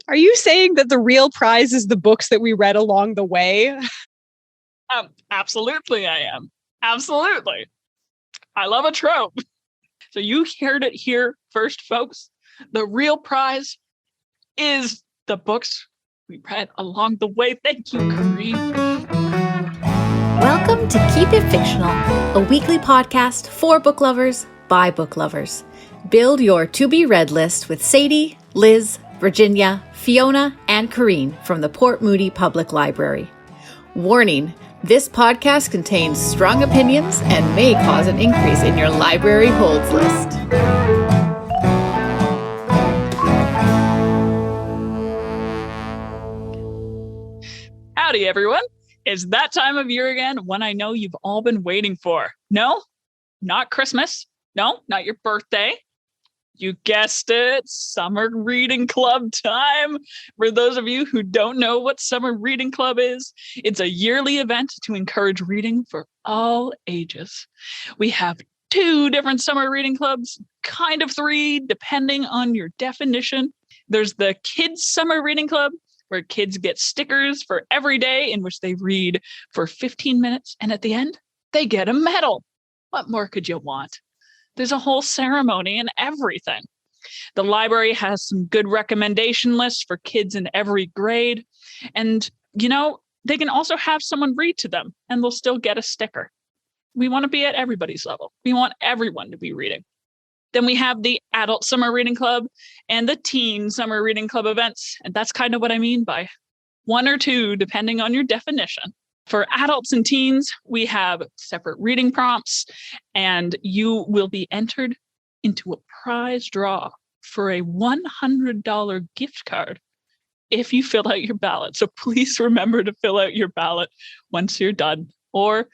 Are you saying that the real prize is the books that we read along the way? Absolutely, I am. Absolutely. I love a trope. So you heard it here first, folks. The real prize is the books we read along the way. Thank you, Kareem. Welcome to Keep It Fictional, a weekly podcast for book lovers by book lovers. Build your to-be-read list with Sadie, Liz, Virginia, Fiona, and Kareen from the Port Moody Public Library. Warning, this podcast contains strong opinions and may cause an increase in your library holds list. Howdy, everyone. It's that time of year again, one I know you've all been waiting for. No, not Christmas. No, not your birthday. You guessed it, summer reading club time. For those of you who don't know what summer reading club is, it's a yearly event to encourage reading for all ages. We have 2 different summer reading clubs, kind of 3, depending on your definition. There's the Kids Summer Reading Club, where kids get stickers for every day in which they read for 15 minutes, and at the end, they get a medal. What more could you want? There's a whole ceremony and everything. The library has some good recommendation lists for kids in every grade. And, they can also have someone read to them and they'll still get a sticker. We want to be at everybody's level. We want everyone to be reading. Then we have the Adult Summer Reading Club and the Teen Summer Reading Club events. And that's kind of what I mean by 1 or 2, depending on your definition. For adults and teens, we have separate reading prompts, and you will be entered into a prize draw for a $100 gift card if you fill out your ballot. So please remember to fill out your ballot once you're done, or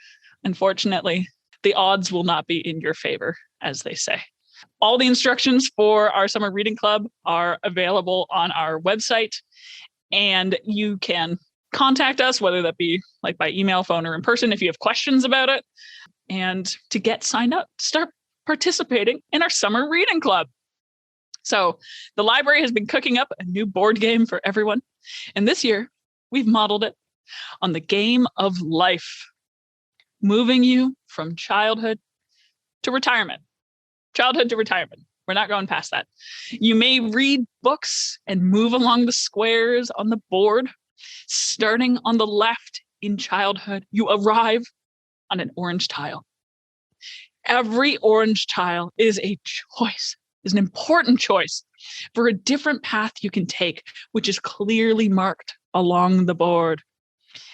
unfortunately, the odds will not be in your favor, as they say. All the instructions for our summer reading club are available on our website, and you can contact us, whether that be like by email, phone, or in person, if you have questions about it. And to get signed up, start participating in our summer reading club. So the library has been cooking up a new board game for everyone. And this year, we've modeled it on the game of life, moving you from childhood to retirement. Childhood to retirement. We're not going past that. You may read books and move along the squares on the board. Starting on the left in childhood, you arrive on an orange tile. Every orange tile is a choice, is an important choice for a different path you can take, which is clearly marked along the board.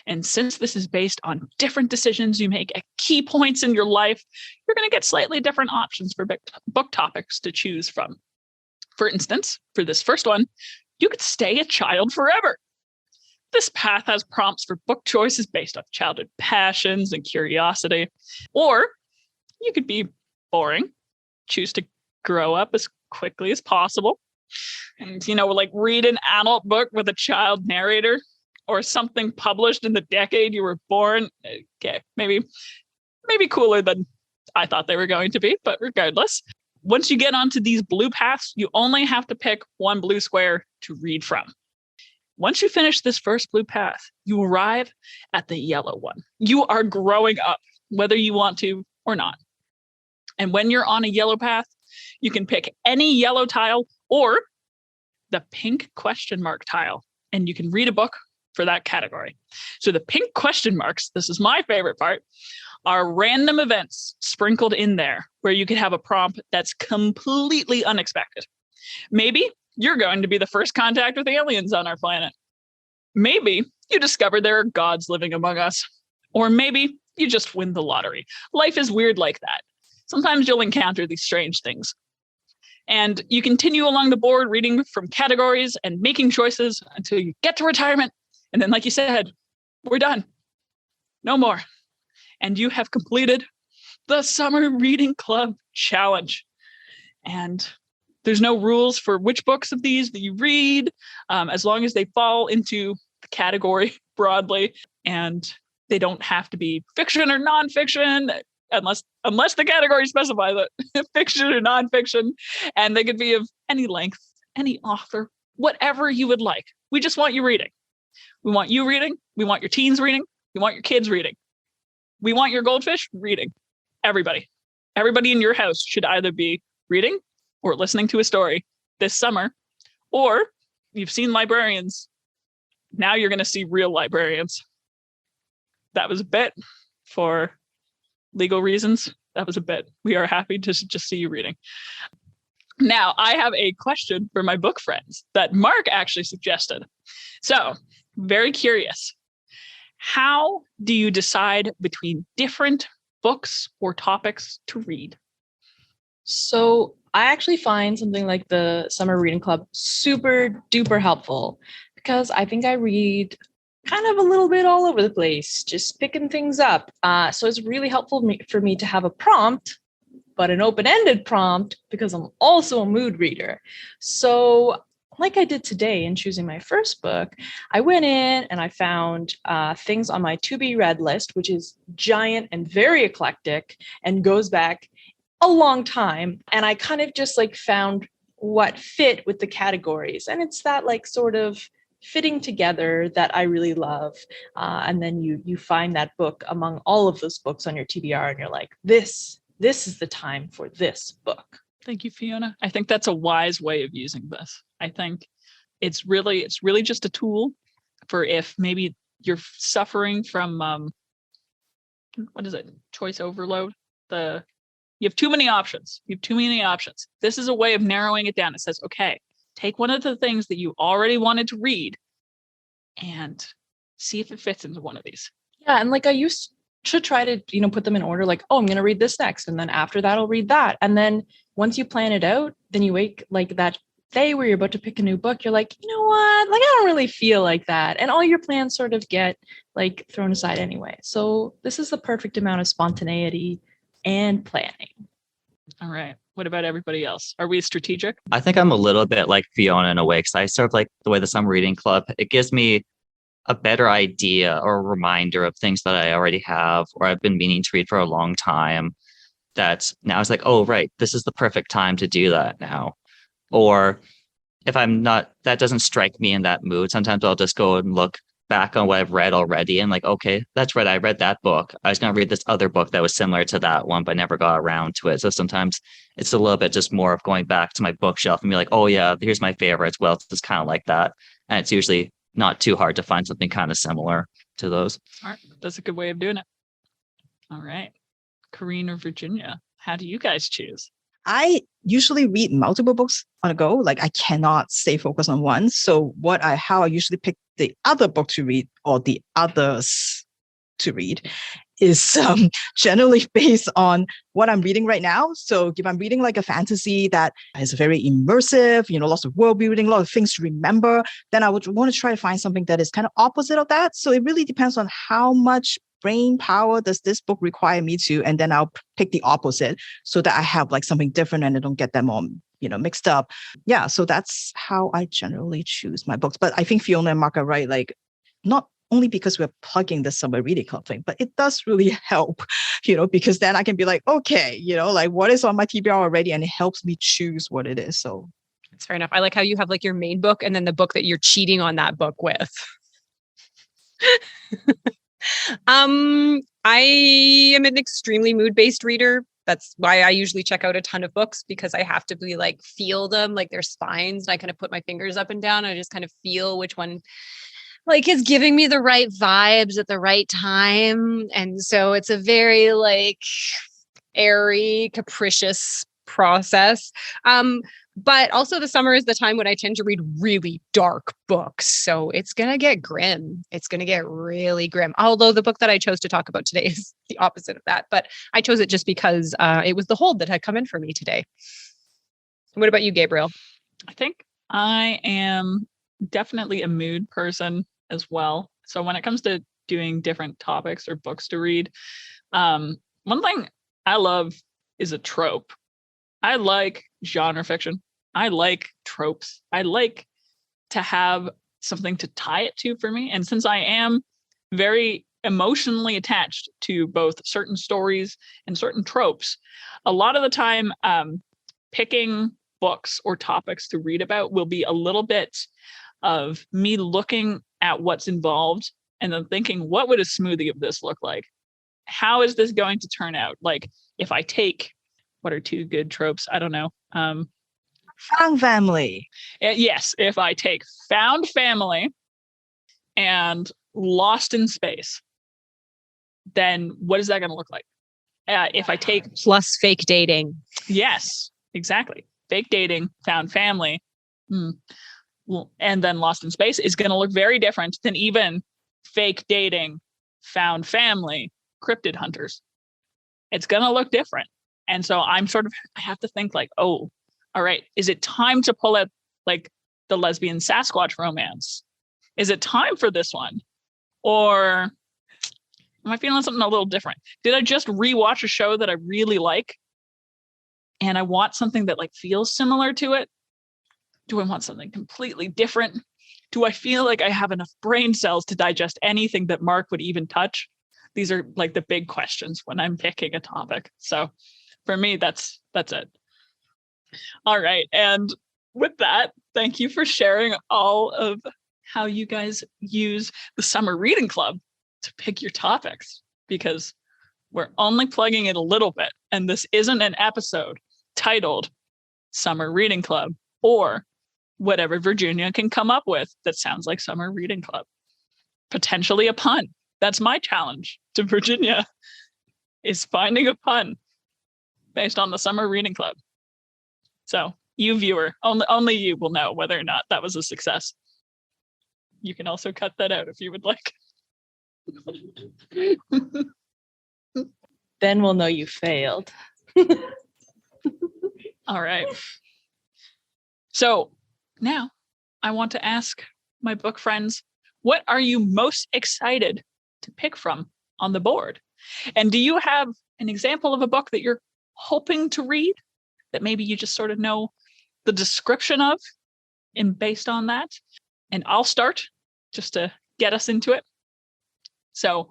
And since this is based on different decisions you make at key points in your life, you're going to get slightly different options for book topics to choose from. For instance, for this first one, you could stay a child forever. This path has prompts for book choices based on childhood passions and curiosity. Or you could be boring, choose to grow up as quickly as possible. And, like read an adult book with a child narrator or something published in the decade you were born. Okay, maybe cooler than I thought they were going to be, but regardless. Once you get onto these blue paths, you only have to pick one blue square to read from. Once you finish this first blue path, you arrive at the yellow one. You are growing up, whether you want to or not. And when you're on a yellow path, you can pick any yellow tile or the pink question mark tile, and you can read a book for that category. So the pink question marks, this is my favorite part, are random events sprinkled in there where you could have a prompt that's completely unexpected. Maybe you're going to be the first contact with aliens on our planet. Maybe you discover there are gods living among us. Or maybe you just win the lottery. Life is weird like that. Sometimes you'll encounter these strange things. And you continue along the board reading from categories and making choices until you get to retirement. And then, like you said, we're done. No more. And you have completed the Summer Reading Club Challenge. And there's no rules for which books of these that you read, as long as they fall into the category broadly, and they don't have to be fiction or nonfiction, unless the category specifies it, fiction or nonfiction, and they could be of any length, any author, whatever you would like. We just want you reading. We want you reading. We want your teens reading. We want your kids reading. We want your goldfish reading. Everybody in your house should either be reading or listening to a story this summer, or you've seen librarians. Now you're going to see real librarians. That was a bit for legal reasons. That was a bit. We are happy to just see you reading. Now, I have a question for my book friends that Mark actually suggested. So, very curious. How do you decide between different books or topics to read? So I actually find something like the Summer Reading Club super duper helpful because I think I read kind of a little bit all over the place, just picking things up. So it's really helpful for me to have a prompt, but an open-ended prompt because I'm also a mood reader. So like I did today in choosing my first book, I went in and I found things on my to-be-read list, which is giant and very eclectic and goes back a long time. And I kind of just like found what fit with the categories. And it's that like sort of fitting together that I really love. And then you find that book among all of those books on your TBR and you're like, this is the time for this book. Thank you, Fiona. I think that's a wise way of using this. I think it's really just a tool for if maybe you're suffering from what is it? Choice overload. You have too many options. This is a way of narrowing it down. It says, okay, take one of the things that you already wanted to read and see if it fits into one of these. Yeah, and like I used to try to, put them in order, like, oh, I'm going to read this next. And then after that, I'll read that. And then once you plan it out, then you wake like that day where you're about to pick a new book, you're like, you know what? Like, I don't really feel like that. And all your plans sort of get like thrown aside anyway. So this is the perfect amount of spontaneity and planning. All right. What about everybody else? Are we strategic? I think I'm a little bit like Fiona in a way, because I sort of like the way the Summer Reading Club, it gives me a better idea or a reminder of things that I already have or I've been meaning to read for a long time. That now it's like, oh, right, this is the perfect time to do that now. Or if I'm not, that doesn't strike me in that mood, sometimes I'll just go and look back on what I've read already and like, okay, that's right, I read that book. I was going to read this other book that was similar to that one, but never got around to it. So sometimes it's a little bit just more of going back to my bookshelf and be like, oh yeah, here's my favorites. Well, it's kind of like that. And it's usually not too hard to find something kind of similar to those. All right. That's a good way of doing it. All right. Corrine or Virginia, how do you guys choose? I usually read multiple books on a go. Like I cannot stay focused on one. So how I usually pick the other book to read or the others to read is generally based on what I'm reading right now. So if I'm reading like a fantasy that is very immersive, lots of world building, a lot of things to remember, then I would want to try to find something that is kind of opposite of that. So it really depends on how much brain power does this book require me to, and then I'll pick the opposite so that I have like something different and I don't get them all, mixed up. Yeah. So that's how I generally choose my books. But I think Fiona and Mark are right. Like not only because we're plugging the Summer Reading Club thing, but it does really help, because then I can be like, okay, like what is on my TBR already? And it helps me choose what it is. So that's fair enough. I like how you have like your main book and then the book that you're cheating on that book with. I am an extremely mood-based reader. That's why I usually check out a ton of books, because I have to be like, feel them, like their spines. And I kind of put my fingers up and down. And I just kind of feel which one like is giving me the right vibes at the right time. And so it's a very like airy, capricious process. But also the summer is the time when I tend to read really dark books. So it's going to get grim. It's going to get really grim. Although the book that I chose to talk about today is the opposite of that. But I chose it just because it was the hold that had come in for me today. What about you, Gabriel? I think I am definitely a mood person as well. So when it comes to doing different topics or books to read, one thing I love is a trope. I like genre fiction. I like tropes. I like to have something to tie it to for me. And since I am very emotionally attached to both certain stories and certain tropes, a lot of the time picking books or topics to read about will be a little bit of me looking at what's involved and then thinking, what would a smoothie of this look like? How is this going to turn out? Like, if I take, what are two good tropes? I don't know. Found family. Yes, if I take found family and Lost in Space, then what is that going to look like? If I take Plus fake dating. Yes, exactly. Fake dating, found family, well, and then Lost in Space is going to look very different than even fake dating, found family, cryptid hunters. It's going to look different. And so I have to think like, oh, all right, is it time to pull out like the lesbian Sasquatch romance? Is it time for this one? Or am I feeling something a little different? Did I just rewatch a show that I really like and I want something that like feels similar to it? Do I want something completely different? Do I feel like I have enough brain cells to digest anything that Mark would even touch? These are like the big questions when I'm picking a topic. So for me, that's it. All right. And with that, thank you for sharing all of how you guys use the Summer Reading Club to pick your topics, because we're only plugging it a little bit. And this isn't an episode titled Summer Reading Club or whatever Virginia can come up with that sounds like Summer Reading Club. Potentially a pun. That's my challenge to Virginia, is finding a pun based on the Summer Reading Club. So you viewer, only you will know whether or not that was a success. You can also cut that out if you would like. Then we'll know you failed. All right. So now I want to ask my book friends, what are you most excited to pick from on the board? And do you have an example of a book that you're hoping to read that maybe you just sort of know the description of and based on that? And I'll start just to get us into it. So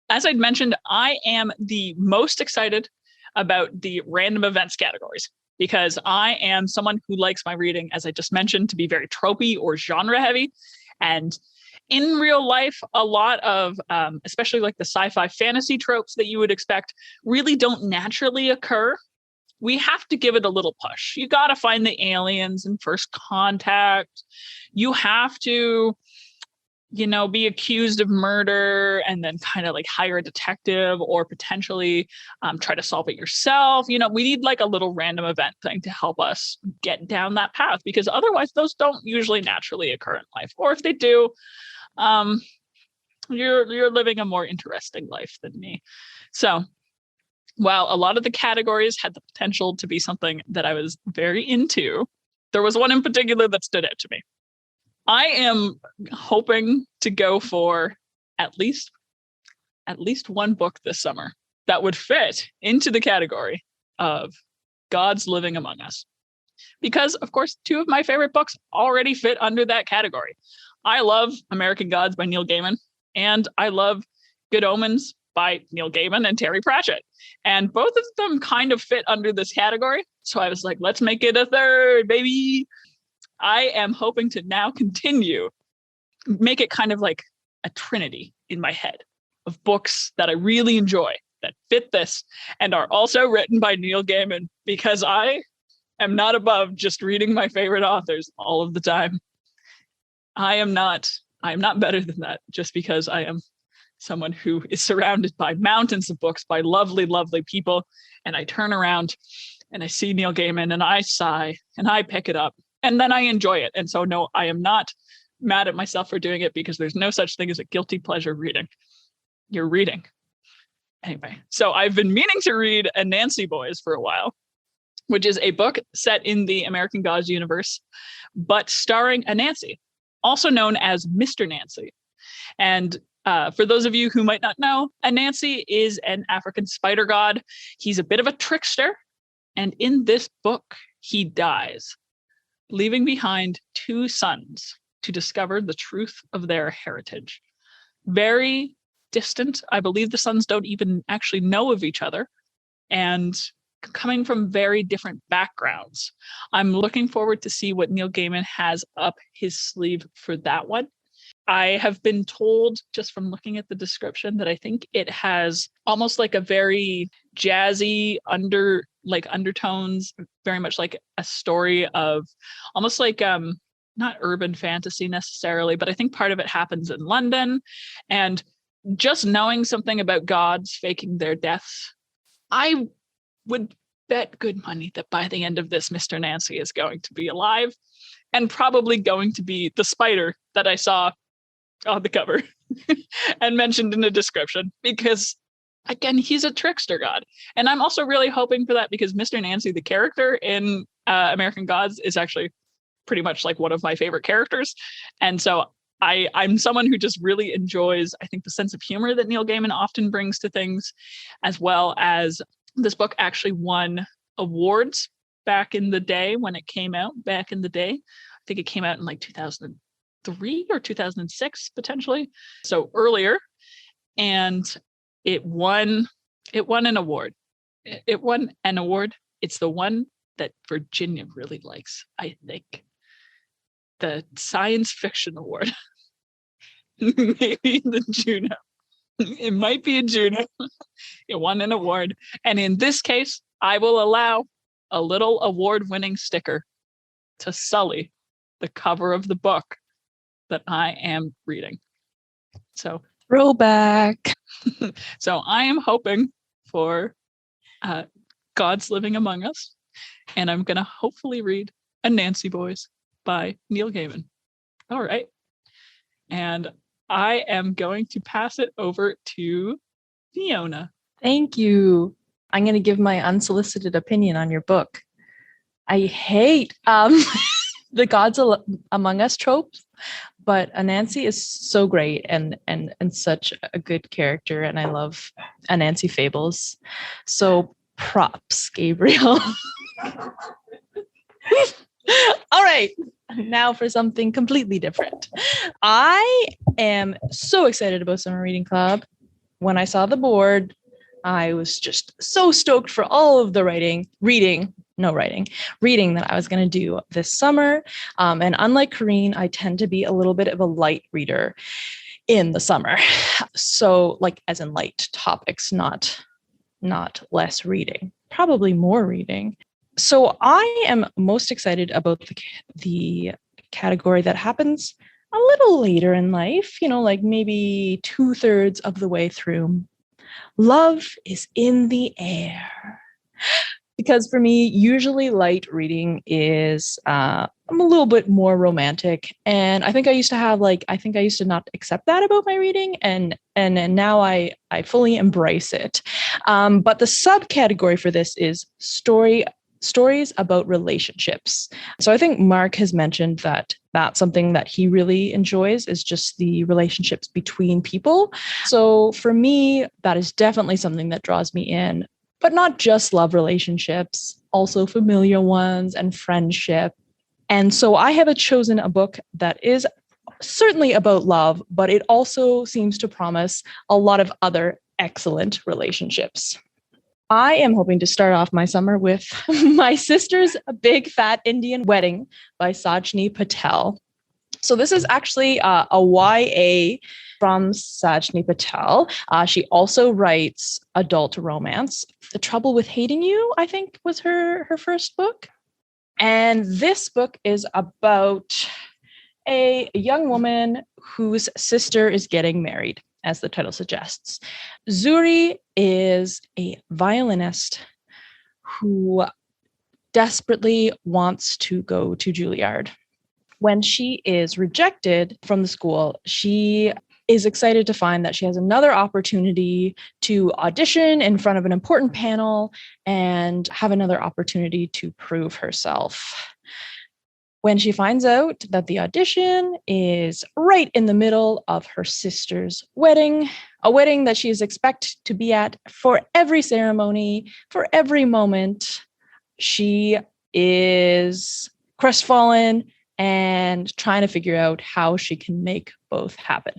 as I'd mentioned, I am the most excited about the random events categories because I am someone who likes my reading, as I just mentioned, to be very tropey or genre heavy. And in real life, a lot of, especially like the sci-fi fantasy tropes that you would expect really don't naturally occur. We have to give it a little push. You got to find the aliens in First Contact. You have to, be accused of murder and then kind of like hire a detective or potentially try to solve it yourself. We need like a little random event thing to help us get down that path, because otherwise those don't usually naturally occur in life. Or if they do, you're living a more interesting life than me. So while a lot of the categories had the potential to be something that I was very into, there was one in particular that stood out to me. I am hoping to go for at least one book this summer that would fit into the category of Gods Living Among Us. Because, of course, two of my favorite books already fit under that category. I love American Gods by Neil Gaiman, and I love Good Omens by Neil Gaiman and Terry Pratchett. And both of them kind of fit under this category. So I was like, let's make it a third, baby. I am hoping to now make it kind of like a trinity in my head of books that I really enjoy that fit this and are also written by Neil Gaiman, because I am not above just reading my favorite authors all of the time. I am not better than that just because I am someone who is surrounded by mountains of books by lovely, lovely people. And I turn around and I see Neil Gaiman and I sigh and I pick it up. And then I enjoy it. And so, no, I am not mad at myself for doing it, because there's no such thing as a guilty pleasure reading. You're reading. Anyway, so I've been meaning to read Anansi Boys for a while, which is a book set in the American Gods universe, but starring Anansi, also known as Mr. Nancy. And for those of you who might not know, Anansi is an African spider god. He's a bit of a trickster. And in this book, he dies, leaving behind two sons to discover the truth of their heritage. Very distant. I believe the sons don't even actually know of each other. And coming from very different backgrounds. I'm looking forward to see what Neil Gaiman has up his sleeve for that one. I have been told just from looking at the description that I think it has almost like a very jazzy undertones, very much like a story of almost like not urban fantasy necessarily, but I think part of it happens in London. And just knowing something about gods faking their deaths, I would bet good money that by the end of this, Mr. Nancy is going to be alive and probably going to be the spider that I saw on the cover and mentioned in the description, because again, he's a trickster god. And I'm also really hoping for that because Mr. Nancy, the character in American Gods, is actually pretty much like one of my favorite characters. And so I'm someone who just really enjoys, I think, the sense of humor that Neil Gaiman often brings to things, as well as this book actually won awards back in the day when it came out back in the day. I think it came out in like 2003 or 2006, potentially. So earlier. And it won an award. It won an award. It's the one that Virginia really likes, I think. The Science Fiction Award. Maybe the Juno. It might be a Juno. It won an award. And in this case, I will allow a little award-winning sticker to sully the cover of the book that I am reading. So Throwback. So I am hoping for Gods Living Among Us, and I'm going to hopefully read Anansi Boys by Neil Gaiman. All right. And I am going to pass it over to Fiona. Thank you. I'm going to give my unsolicited opinion on your book. I hate the Gods Among Us tropes, but Anansi is so great and such a good character, and I love Anansi fables. So props, Gabriel. All right, now for something completely different. I am so excited about Summer Reading Club. When I saw the board, I was just so stoked for all of the reading that I was going to do this summer. And unlike Corrine, I tend to be a little bit of a light reader in the summer. So like as in light topics, not less reading, probably more reading. So I am most excited about the category that happens a little later in life, like maybe 2/3 of the way through. Love is in the air. Because for me, usually light reading is I'm a little bit more romantic, and I think I used to not accept that about my reading, and now I fully embrace it. But the subcategory for this is stories about relationships. So I think Mark has mentioned that that's something that he really enjoys, is just the relationships between people. So for me, that is definitely something that draws me in. But not just love relationships, also familiar ones and friendship. And so I have chosen a book that is certainly about love, but it also seems to promise a lot of other excellent relationships. I am hoping to start off my summer with My Sister's Big Fat Indian Wedding by Sajni Patel. So this is actually a YA from Sajni Patel. She also writes adult romance. The Trouble with Hating You, I think, was her first book. And this book is about a young woman whose sister is getting married, as the title suggests. Zuri is a violinist who desperately wants to go to Juilliard. When she is rejected from the school, she is excited to find that she has another opportunity to audition in front of an important panel and have another opportunity to prove herself. When she finds out that the audition is right in the middle of her sister's wedding, a wedding that she is expected to be at for every ceremony, for every moment, she is crestfallen and trying to figure out how she can make both happen.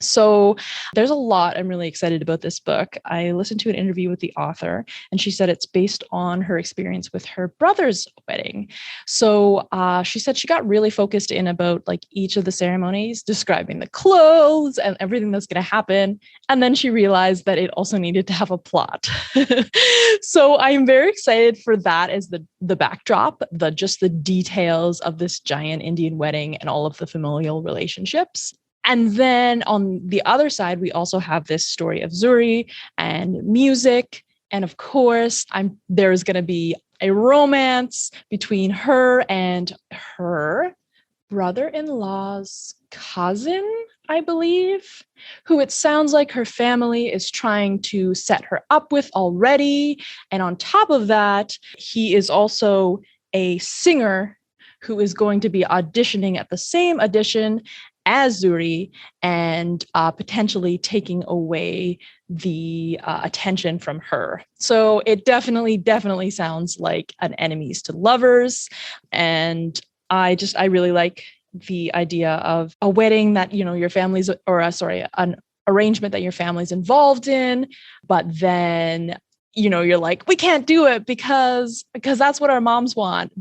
So there's a lot. I'm really excited about this book. I listened to an interview with the author, and she said it's based on her experience with her brother's wedding. So she said she got really focused in about like each of the ceremonies, describing the clothes and everything that's going to happen. And then she realized that it also needed to have a plot. So I'm very excited for that as the backdrop, just the details of this giant Indian wedding and all of the familial relationships. And then on the other side, we also have this story of Zuri and music. And of course, there's going to be a romance between her and her brother-in-law's cousin, I believe, who it sounds like her family is trying to set her up with already. And on top of that, he is also a singer who is going to be auditioning at the same audition as Zuri and potentially taking away the attention from her. So it definitely sounds like an enemies to lovers. And I really like the idea of a wedding that, your family's, an arrangement that your family's involved in, but then, you're like, we can't do it because that's what our moms want.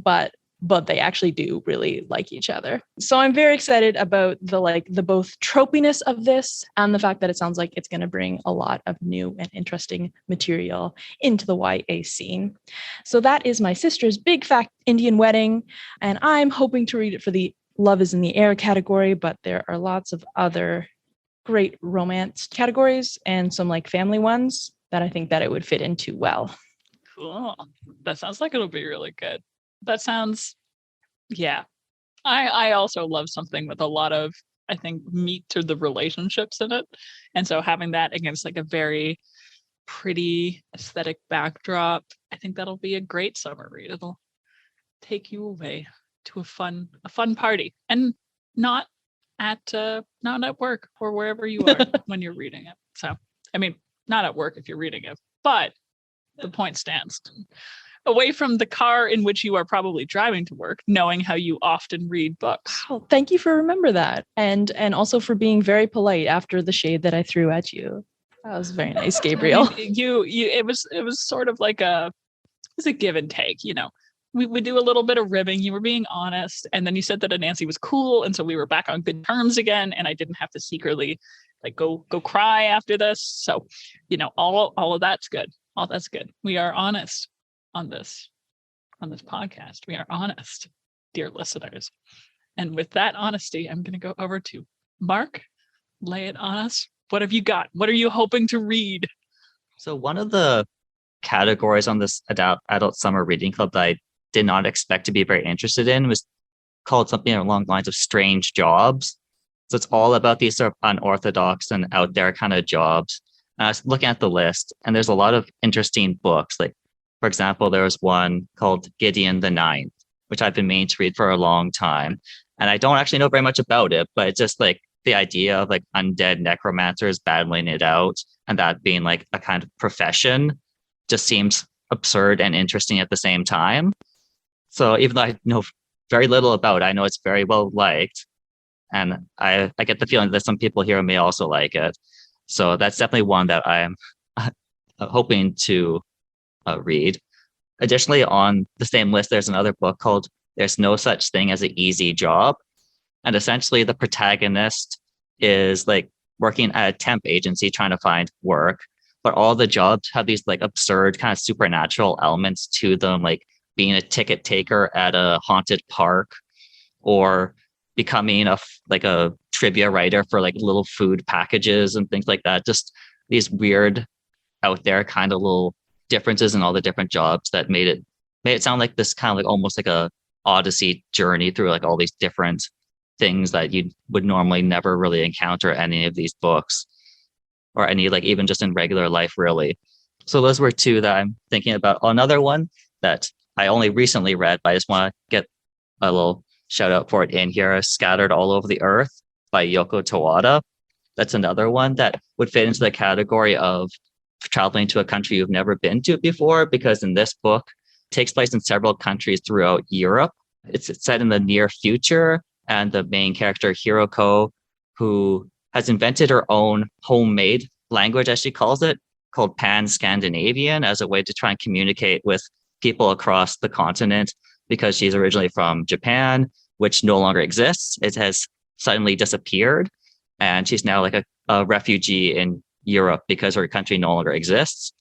But they actually do really like each other. So I'm very excited about the both tropiness of this and the fact that it sounds like it's going to bring a lot of new and interesting material into the YA scene. So that is my sister's Big Fat Indian Wedding, and I'm hoping to read it for the Love is in the Air category, but there are lots of other great romance categories and some like family ones that I think that it would fit into well. Cool. That sounds like it'll be really good. That sounds, yeah. I also love something with a lot of, I think, meat to the relationships in it. And so having that against like a very pretty aesthetic backdrop, I think that'll be a great summer read. It'll take you away to a fun party, and not at work or wherever you are when you're reading it. So, I mean, not at work if you're reading it, but the point stands. Away from the car in which you are probably driving to work, knowing how you often read books. Oh, thank you for remember that. And also for being very polite after the shade that I threw at you. That was very nice, Gabriel. It was sort of like it was a give and take, We would do a little bit of ribbing. You were being honest. And then you said that Anansi was cool. And so we were back on good terms again. And I didn't have to secretly like go cry after this. So, all of that's good. All that's good. We are honest on this podcast. We are honest, dear listeners. And with that honesty, I'm going to go over to Mark. Lay it on us. What have you got? What are you hoping to read? So one of the categories on this adult summer reading club that I did not expect to be very interested in was called something along the lines of strange jobs. So it's all about these sort of unorthodox and out there kind of jobs. And I was looking at the list, and there's a lot of interesting books. Like, for example, there was one called Gideon the Ninth, which I've been meaning to read for a long time. And I don't actually know very much about it, but it's just like the idea of like undead necromancers battling it out and that being like a kind of profession just seems absurd and interesting at the same time. So even though I know very little about it, I know it's very well liked. And I get the feeling that some people here may also like it. So that's definitely one that I'm hoping to read. Additionally, on the same list, there's another book called There's No Such Thing as an Easy Job. And essentially the protagonist is like working at a temp agency trying to find work, but all the jobs have these like absurd kind of supernatural elements to them, like being a ticket taker at a haunted park or becoming a trivia writer for like little food packages and things like that. Just these weird out there kind of little differences in all the different jobs that made it sound like this kind of like almost like a Odyssey journey through like all these different things that you would normally never really encounter any of these books or any like even just in regular life really. So those were two that I'm thinking about. Another one that I only recently read, but I just want to get a little shout out for it in here, Scattered All Over the Earth by Yoko Tawada. That's another one that would fit into the category of traveling to a country you've never been to before, because in this book it takes place in several countries throughout Europe. It's set in the near future, and the main character Hiroko, who has invented her own homemade language, as she calls it, called Pan-Scandinavian, as a way to try and communicate with people across the continent, because she's originally from Japan, which no longer exists. It has suddenly disappeared. And she's now like a refugee in Europe because her country no longer exists.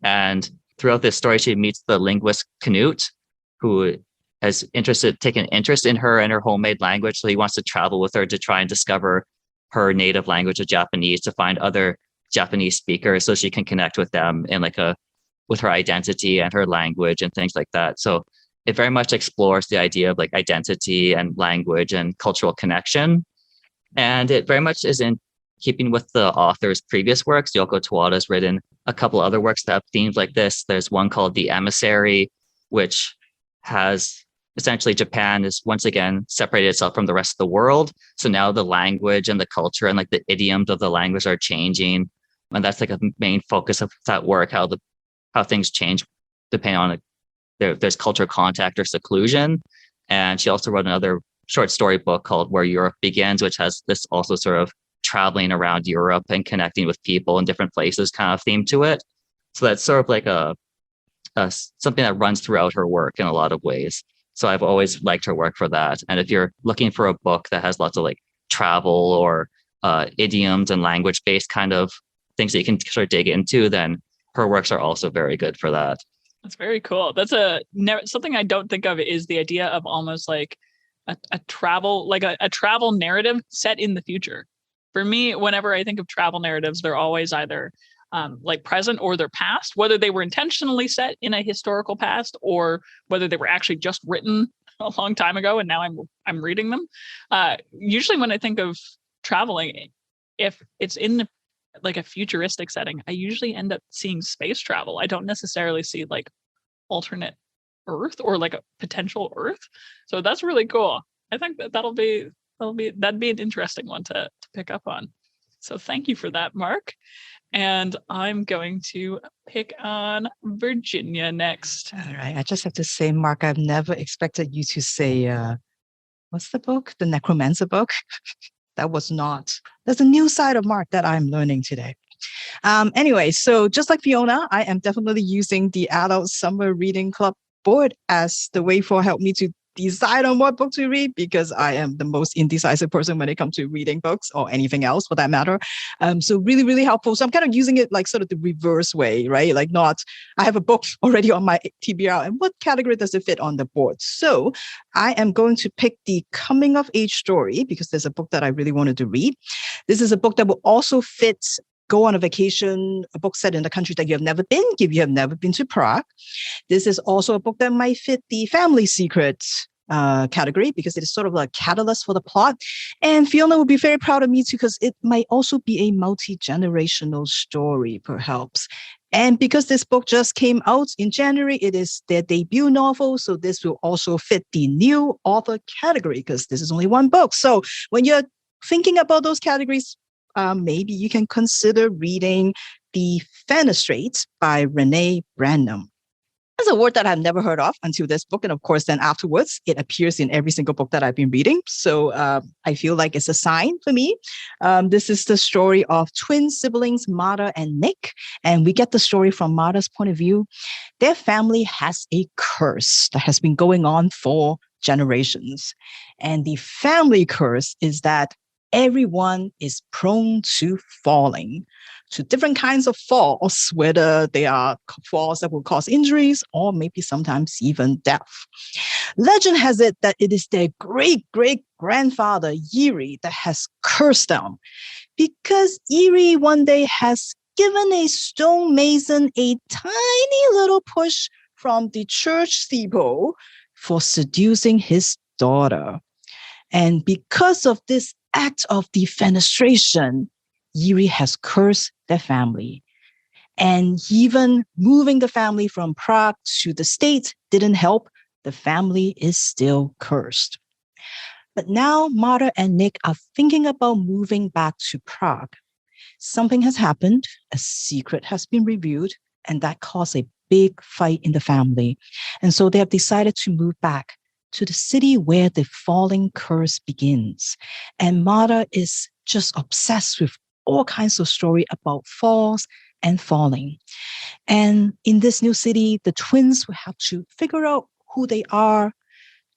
And throughout this story, she meets the linguist Knut, who has taken interest in her and her homemade language. So he wants to travel with her to try and discover her native language of Japanese, to find other Japanese speakers so she can connect with them in with her identity and her language and things like that. So it very much explores the idea of like identity and language and cultural connection. And it very much is in keeping with the author's previous works. Yoko Tawada has written a couple other works that have themes like this. There's one called The Emissary, which has essentially Japan is once again separated itself from the rest of the world. So now the language and the culture and like the idioms of the language are changing. And that's like a main focus of that work, how things change depending on there's cultural contact or seclusion. And she also wrote another short story book called Where Europe Begins, which has this also sort of traveling around Europe and connecting with people in different places kind of theme to it. So that's sort of like a something that runs throughout her work in a lot of ways. So I've always liked her work for that. And if you're looking for a book that has lots of like travel or idioms and language based kind of things that you can sort of dig into, then her works are also very good for that. That's very cool. That's something I don't think of is the idea of almost like a travel, like a travel narrative set in the future. For me, whenever I think of travel narratives, they're always either like present or their past, whether they were intentionally set in a historical past or whether they were actually just written a long time ago and now I'm reading them. Usually when I think of traveling, if it's in like a futuristic setting, I usually end up seeing space travel. I don't necessarily see like alternate Earth or like a potential Earth. So that's really cool. I think that'd be an interesting one to pick up on. So thank you for that, Mark. And I'm going to pick on Virginia next. All right. I just have to say, Mark, I've never expected you to say, what's the book? The Necromancer book? There's a new side of Mark that I'm learning today. Anyway, so just like Fiona, I am definitely using the Adult Summer Reading Club board as the way for help me to decide on what book to read, because I am the most indecisive person when it comes to reading books or anything else for that matter. So really, really helpful. So I'm kind of using it like sort of the reverse way, right? Like I have a book already on my TBR and what category does it fit on the board? So I am going to pick the coming of age story because there's a book that I really wanted to read. This is a book that will also fit go on a vacation, a book set in a country that you have never been, if you have never been to Prague. This is also a book that might fit the family secret category because it is sort of a catalyst for the plot. And Fiona will be very proud of me too because it might also be a multi-generational story, perhaps. And because this book just came out in January, it is their debut novel. So this will also fit the new author category because this is only one book. So when you're thinking about those categories, maybe you can consider reading Defenestrate by Renee Branum. It's a word that I've never heard of until this book. And of course, then afterwards, it appears in every single book that I've been reading. So I feel like it's a sign for me. This is the story of twin siblings, Marta and Nick. And we get the story from Marta's point of view. Their family has a curse that has been going on for generations. And the family curse is that everyone is prone to falling, to different kinds of falls, whether they are falls that will cause injuries or maybe sometimes even death. Legend has it that it is their great-great-grandfather, Yiri, that has cursed them because Yiri one day has given a stonemason a tiny little push from the church steeple for seducing his daughter. And because of this act of defenestration, Yiri has cursed their family. And even moving the family from Prague to the States didn't help. The family is still cursed. But now Marta and Nick are thinking about moving back to Prague. Something has happened, a secret has been revealed, and that caused a big fight in the family. And so they have decided to move back to the city where the falling curse begins. And Marta is just obsessed with all kinds of story about falls and falling. And in this new city, the twins will have to figure out who they are,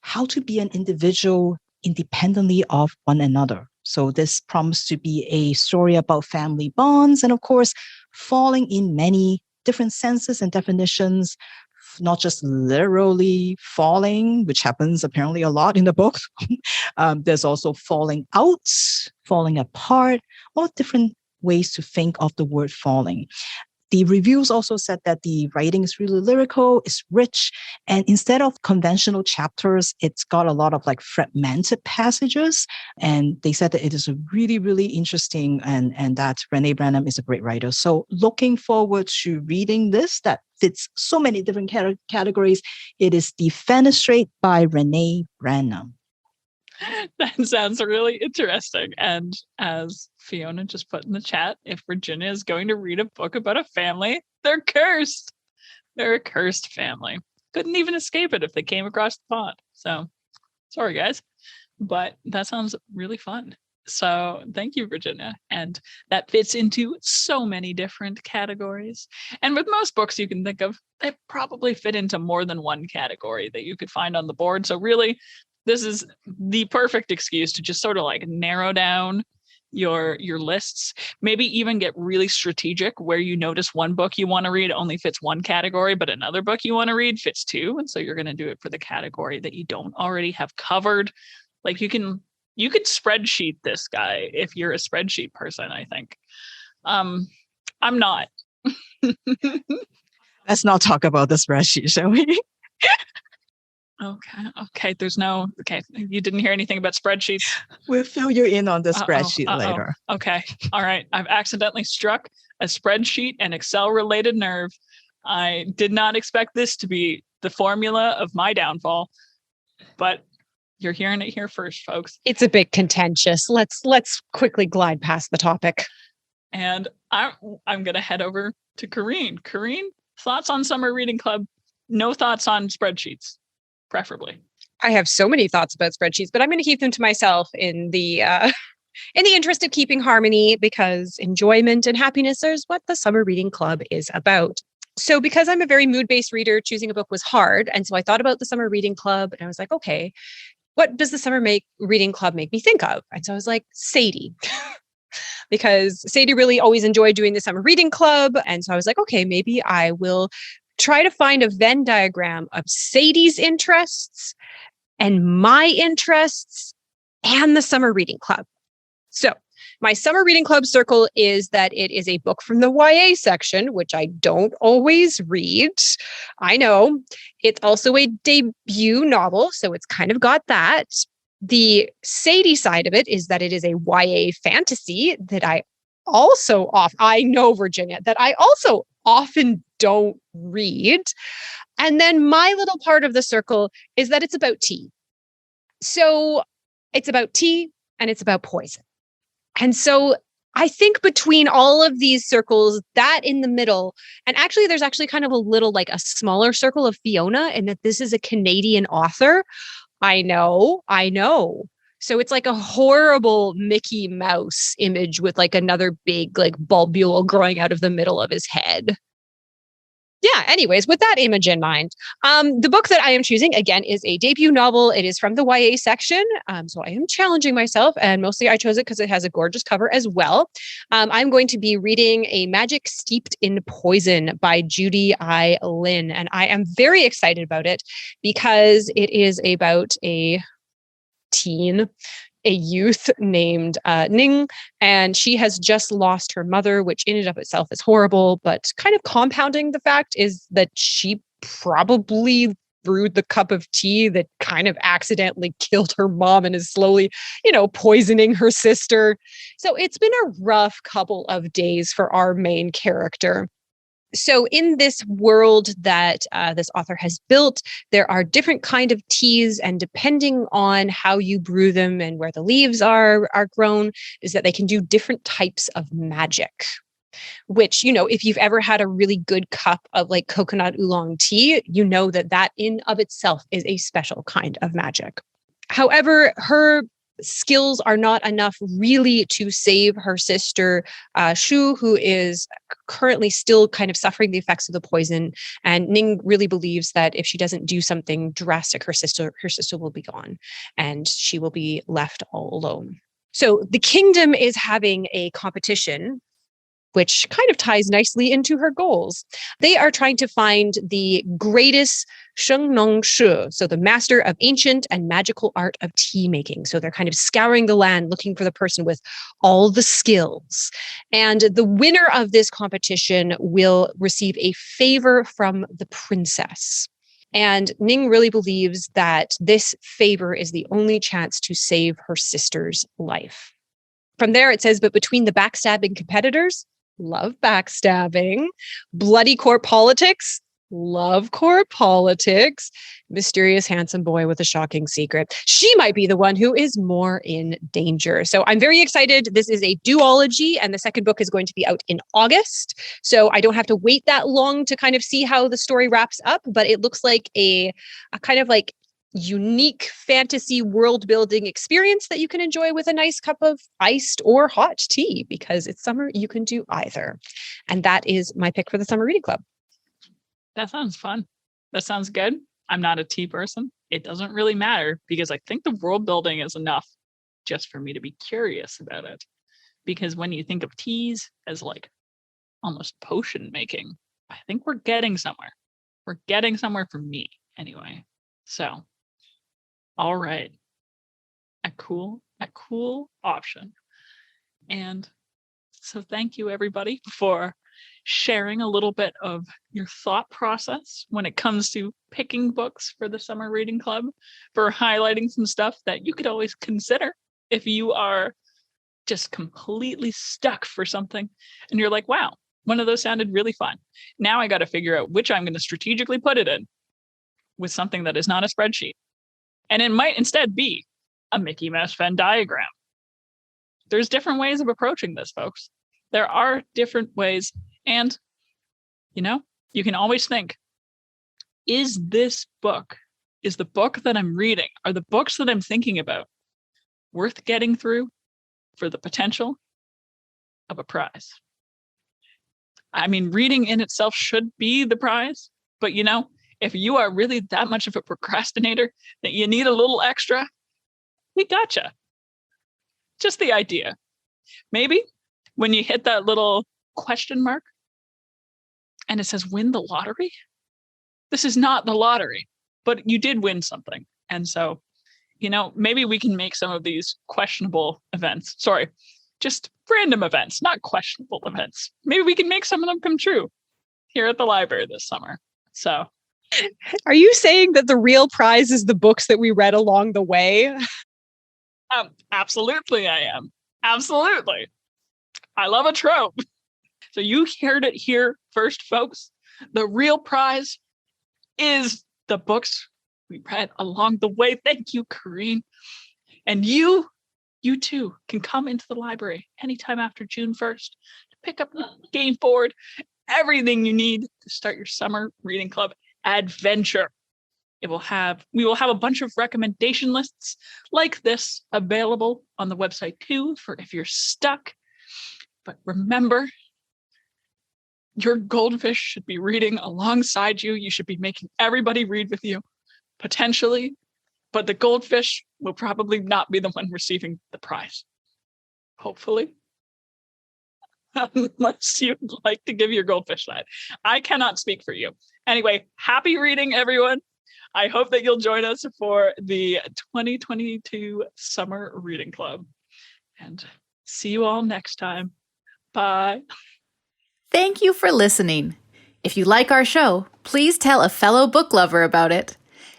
how to be an individual independently of one another. So this promised to be a story about family bonds and, of course, falling in many different senses and definitions, not just literally falling, which happens apparently a lot in the book. There's also falling out, falling apart, all different ways to think of the word falling. The reviews also said that the writing is really lyrical, it's rich, and instead of conventional chapters, it's got a lot of like fragmented passages. And they said that it is a really, really interesting and that Renee Branum is a great writer. So looking forward to reading this that fits so many different categories. It is Defenestrate by Renee Branum. That sounds really interesting. And as Fiona just put in the chat, if Virginia is going to read a book about a family, they're cursed. They're a cursed family. Couldn't even escape it if they came across the pond. So sorry, guys. But that sounds really fun. So thank you, Virginia. And that fits into so many different categories. And with most books you can think of, they probably fit into more than one category that you could find on the board. So really, this is the perfect excuse to just sort of like narrow down your lists, maybe even get really strategic where you notice one book you want to read only fits one category, but another book you want to read fits two. And so you're going to do it for the category that you don't already have covered. Like you could spreadsheet this guy if you're a spreadsheet person, I think. I'm not. Let's not talk about the spreadsheet, shall we? Okay. You didn't hear anything about spreadsheets. We'll fill you in on the spreadsheet later. Okay. All right. I've accidentally struck a spreadsheet and Excel related nerve. I did not expect this to be the formula of my downfall, but you're hearing it here first, folks. It's a bit contentious. Let's quickly glide past the topic. And I'm going to head over to Kareen. Kareen, thoughts on Summer Reading Club? No thoughts on spreadsheets. Preferably. I have so many thoughts about spreadsheets, but I'm going to keep them to myself in the interest of keeping harmony, because enjoyment and happiness is what the Summer Reading Club is about. So because I'm a very mood-based reader, choosing a book was hard. And so I thought about the Summer Reading Club and I was like, okay, what does the Summer Reading Club make me think of? And so I was like, Sadie. Because Sadie really always enjoyed doing the Summer Reading Club. And so I was like, okay, maybe I will try to find a Venn diagram of Sadie's interests and my interests and the Summer Reading Club. So my Summer Reading Club circle is that it is a book from the YA section, which I don't always read. I know. It's also a debut novel, so it's kind of got that. The Sadie side of it is that it is a YA fantasy that I know, Virginia, that I also often don't read. And then my little part of the circle is that it's about tea. So it's about tea and it's about poison. And so I think between all of these circles, that in the middle, and actually there's actually kind of a little like a smaller circle of Fiona, and that this is a Canadian author. I know. So it's like a horrible Mickey Mouse image with like another big like bulbule growing out of the middle of his head. Yeah, anyways, with that image in mind, the book that I am choosing, again, is a debut novel. It is from the YA section. So I am challenging myself, and mostly I chose it because it has a gorgeous cover as well. I'm going to be reading A Magic Steeped in Poison by Judy I. Lin. And I am very excited about it because it is about a youth named Ning, and she has just lost her mother, which in and of itself is horrible, but kind of compounding the fact is that she probably brewed the cup of tea that kind of accidentally killed her mom and is slowly, poisoning her sister. So it's been a rough couple of days for our main character. So in this world that this author has built, there are different kind of teas, and depending on how you brew them and where the leaves are grown, is that they can do different types of magic. Which, if you've ever had a really good cup of like coconut oolong tea, you know that in of itself is a special kind of magic. However, her skills are not enough really to save her sister, Shu, who is currently still kind of suffering the effects of the poison. And Ning really believes that if she doesn't do something drastic, her sister will be gone and she will be left all alone. So the kingdom is having a competition, which kind of ties nicely into her goals. They are trying to find the greatest Sheng Nong Shi, so the master of ancient and magical art of tea making. So they're kind of scouring the land looking for the person with all the skills. And the winner of this competition will receive a favor from the princess. And Ning really believes that this favor is the only chance to save her sister's life. From there, it says, but between the backstabbing competitors, love backstabbing, bloody court politics, love court politics, mysterious handsome boy with a shocking secret. She might be the one who is more in danger. So I'm very excited. This is a duology and the second book is going to be out in August. So I don't have to wait that long to kind of see how the story wraps up, but it looks like a kind of like unique fantasy world building experience that you can enjoy with a nice cup of iced or hot tea, because it's summer, you can do either. And that is my pick for the summer reading club. That sounds fun. That sounds good. I'm not a tea person. It doesn't really matter because I think the world building is enough just for me to be curious about it. Because when you think of teas as like almost potion making, I think we're getting somewhere. We're getting somewhere for me anyway. So all right. A cool option. And so thank you everybody for sharing a little bit of your thought process when it comes to picking books for the summer reading club, for highlighting some stuff that you could always consider if you are just completely stuck for something and you're like, wow, one of those sounded really fun. Now I got to figure out which I'm going to strategically put it in with something that is not a spreadsheet. And it might instead be a Mickey Mouse Venn diagram. There's different ways of approaching this, folks. There are different ways. And, you know, you can always think, is the book that I'm reading, are the books that I'm thinking about worth getting through for the potential of a prize? I mean, reading in itself should be the prize, but you know, if you are really that much of a procrastinator that you need a little extra, we gotcha. Just the idea. Maybe when you hit that little question mark and it says win the lottery, this is not the lottery, but you did win something. And so, you know, maybe we can make some of these questionable events, just random events, not questionable events. Maybe we can make some of them come true here at the library this summer. So, are you saying that the real prize is the books that we read along the way? Absolutely, I am. Absolutely. I love a trope. So you heard it here first, folks. The real prize is the books we read along the way. Thank you, Corrine. And you too can come into the library anytime after June 1st to pick up the game board, everything you need to start your summer reading club adventure. We will have a bunch of recommendation lists like this available on the website too, for if you're stuck. But remember, your goldfish should be reading alongside you. You should be making everybody read with you, potentially. But the goldfish will probably not be the one receiving the prize. Hopefully. Unless you'd like to give your goldfish that. I cannot speak for you. Anyway, happy reading, everyone. I hope that you'll join us for the 2022 Summer Reading Club. And see you all next time. Bye. Thank you for listening. If you like our show, please tell a fellow book lover about it.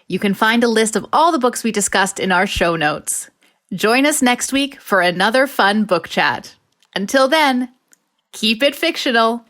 You can find a list of all the books we discussed in our show notes. Join us next week for another fun book chat. Until then, keep it fictional.